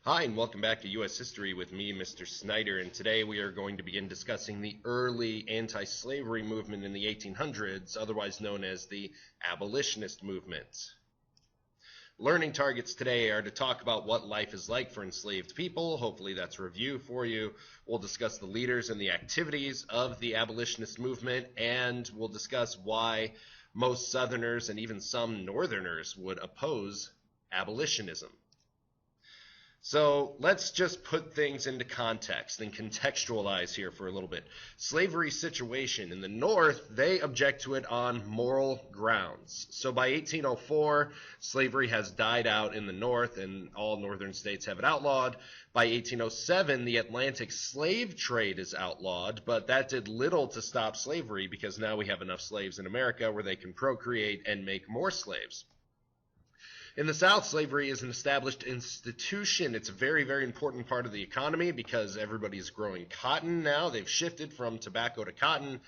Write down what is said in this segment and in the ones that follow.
Hi, and welcome back to U.S. History with me, Mr. Snyder, and today we are going to begin discussing the early anti-slavery movement in the 1800s, otherwise known as the Abolitionist Movement. Learning targets today are to talk about what life is like for enslaved people. Hopefully that's a review for you. We'll discuss the leaders and the activities of the Abolitionist Movement, and we'll discuss why most Southerners and even some Northerners would oppose abolitionism. So let's just put things into context and contextualize here for a little bit. Slavery situation in the North, they object to it on moral grounds. So by 1804, slavery has died out in the North and all northern states have it outlawed. By 1807, the Atlantic slave trade is outlawed, but that did little to stop slavery because now we have enough slaves in America where they can procreate and make more slaves. In the South, slavery is an established institution. It's a very, very important part of the economy because everybody's growing cotton now. They've shifted from tobacco to cotton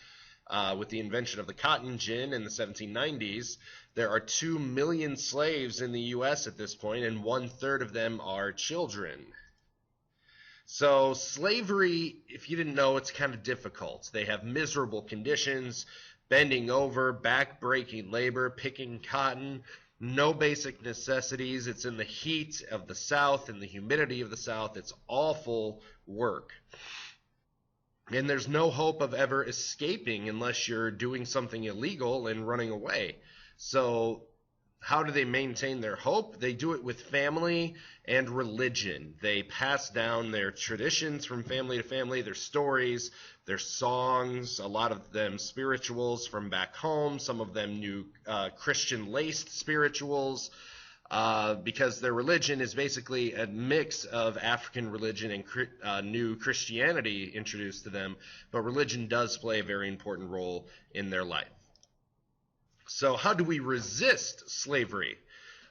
with the invention of the cotton gin in the 1790s. There are 2 million slaves in the U.S. at this point, and 1/3 of them are children. So slavery, if you didn't know, it's kind of difficult. They have miserable conditions, bending over, back-breaking labor, picking cotton. No basic necessities. It's in the heat of the South and the humidity of the South. It's awful work. And there's no hope of ever escaping unless you're doing something illegal and running away. So how do they maintain their hope? They do it with family and religion. They pass down their traditions from family to family, their stories, their songs, a lot of them spirituals from back home. Some of them new Christian-laced spirituals because their religion is basically a mix of African religion and new Christianity introduced to them. But religion does play a very important role in their life. So how do we resist slavery?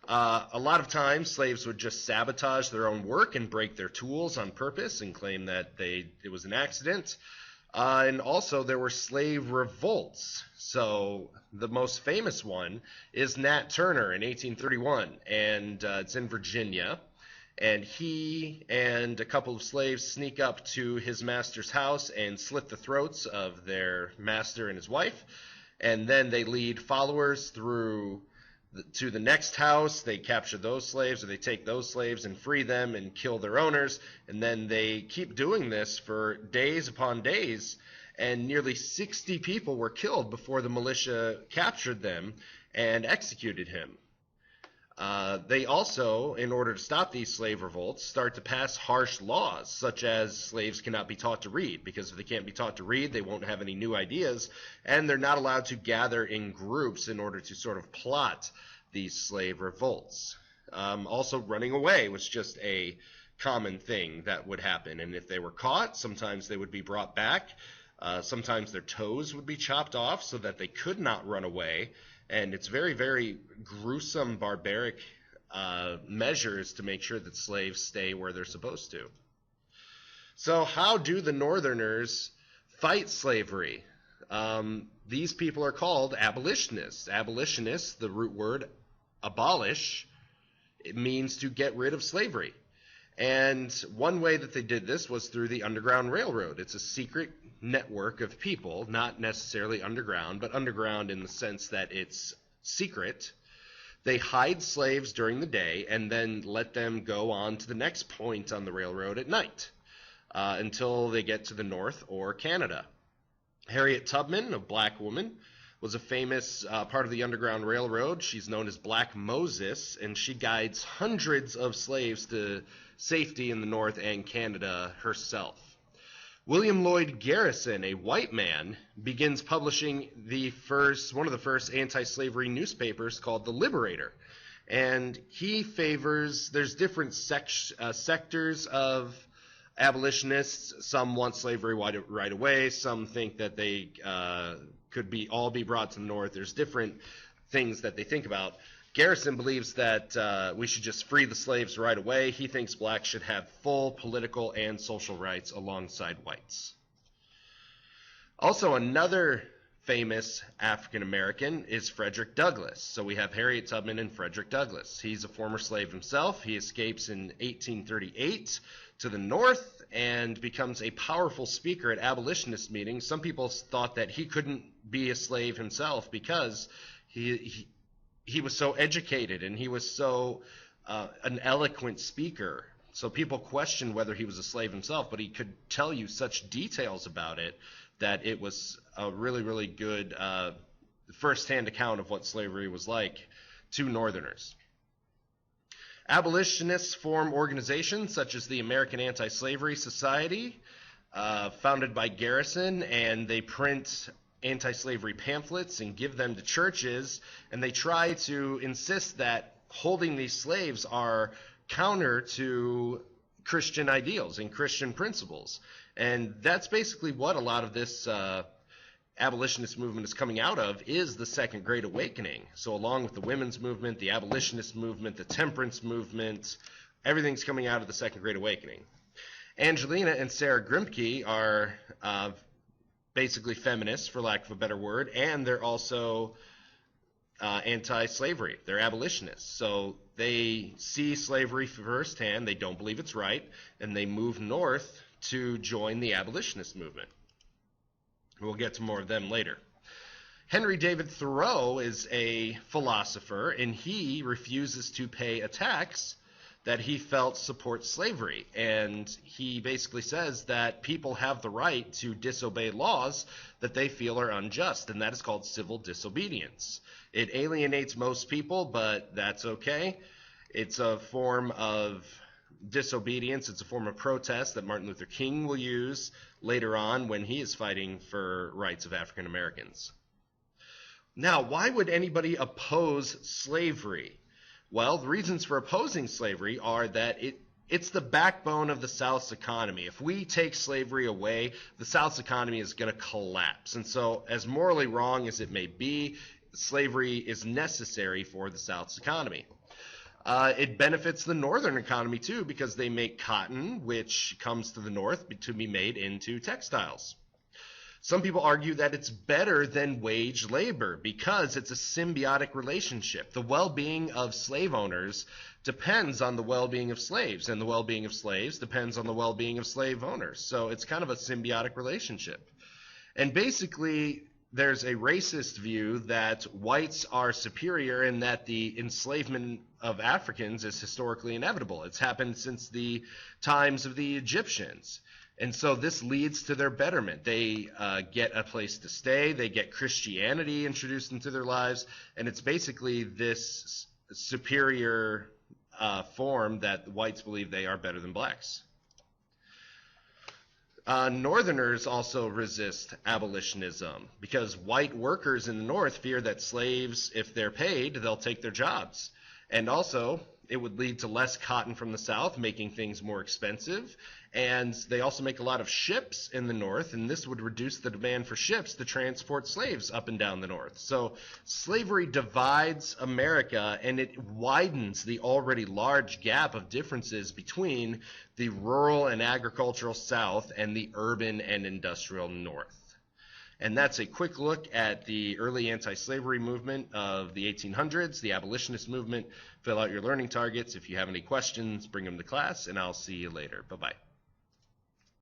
A lot of times slaves would just sabotage their own work and break their tools on purpose and claim that it was an accident. And also there were slave revolts. So the most famous one is Nat Turner in 1831, and it's in Virginia. And he and a couple of slaves sneak up to his master's house and slit the throats of their master and his wife. And then they lead followers through to the next house. They capture those slaves, or they take those slaves and free them and kill their owners. And then they keep doing this for days upon days. And nearly 60 people were killed before the militia captured them and executed him. They also, in order to stop these slave revolts, start to pass harsh laws, such as slaves cannot be taught to read, because if they can't be taught to read, they won't have any new ideas, and they're not allowed to gather in groups in order to sort of plot these slave revolts. Also, running away was just a common thing that would happen, and if they were caught, sometimes they would be brought back. Sometimes their toes would be chopped off so that they could not run away. And it's very, very gruesome, barbaric measures to make sure that slaves stay where they're supposed to. So how do the Northerners fight slavery? These people are called abolitionists. Abolitionists, the root word abolish, it means to get rid of slavery. And one way that they did this was through the Underground Railroad. It's a secret network of people, not necessarily underground, but underground in the sense that it's secret. They hide slaves during the day and then let them go on to the next point on the railroad at night until they get to the North or Canada. Harriet Tubman, a black woman, was a famous part of the Underground Railroad. She's known as Black Moses, and she guides hundreds of slaves to safety in the North and Canada herself. William Lloyd Garrison, a white man, begins publishing one of the first anti-slavery newspapers called The Liberator. And he favors, there's different sectors of abolitionists. Some want slavery right away. Some think that they could all be brought to the North. There's different things that they think about. Garrison believes that we should just free the slaves right away. He thinks blacks should have full political and social rights alongside whites. Also, another famous African American is Frederick Douglass. So we have Harriet Tubman and Frederick Douglass. He's a former slave himself. He escapes in 1838 to the North and becomes a powerful speaker at abolitionist meetings. Some people thought that he couldn't be a slave himself because he was so educated and he was so an eloquent speaker. So people questioned whether he was a slave himself, but he could tell you such details about it that it was a really, really good first-hand account of what slavery was like to Northerners. Abolitionists form organizations such as the American Anti-Slavery Society, founded by Garrison, and they print anti-slavery pamphlets and give them to churches, and they try to insist that holding these slaves are counter to Christian ideals and Christian principles. And that's basically what a lot of this abolitionist movement is coming out of, is the Second Great Awakening. So along with the women's movement, the abolitionist movement, the temperance movement, everything's coming out of the Second Great Awakening. Angelina and Sarah Grimke are basically feminists, for lack of a better word, and they're also anti-slavery. They're abolitionists. So they see slavery firsthand, they don't believe it's right, and they move north to join the abolitionist movement. We'll get to more of them later. Henry David Thoreau is a philosopher, and he refuses to pay a tax that he felt supports slavery. And he basically says that people have the right to disobey laws that they feel are unjust, and that is called civil disobedience. It alienates most people, but that's okay. It's a form of disobedience. It's a form of protest that Martin Luther King will use later on when he is fighting for rights of African Americans. Now, why would anybody oppose slavery? Well, the reasons for opposing slavery are that it's the backbone of the South's economy. If we take slavery away, the South's economy is going to collapse. And so, as morally wrong as it may be, slavery is necessary for the South's economy. It benefits the Northern economy, too, because they make cotton, which comes to the North to be made into textiles. Some people argue that it's better than wage labor because it's a symbiotic relationship. The well-being of slave owners depends on the well-being of slaves, and the well-being of slaves depends on the well-being of slave owners. So it's kind of a symbiotic relationship. And basically, there's a racist view that whites are superior and that the enslavement of Africans is historically inevitable. It's happened since the times of the Egyptians. And so this leads to their betterment. They get a place to stay. They get Christianity introduced into their lives. And it's basically this superior form that whites believe they are better than blacks. Northerners also resist abolitionism because white workers in the North fear that slaves, if they're paid, they'll take their jobs. And also, it would lead to less cotton from the South, making things more expensive. And they also make a lot of ships in the North, and this would reduce the demand for ships to transport slaves up and down the North. So slavery divides America, and it widens the already large gap of differences between the rural and agricultural South and the urban and industrial North. And that's a quick look at the early anti-slavery movement of the 1800s, the abolitionist movement. Fill out your learning targets. If you have any questions, bring them to class, and I'll see you later. Bye-bye.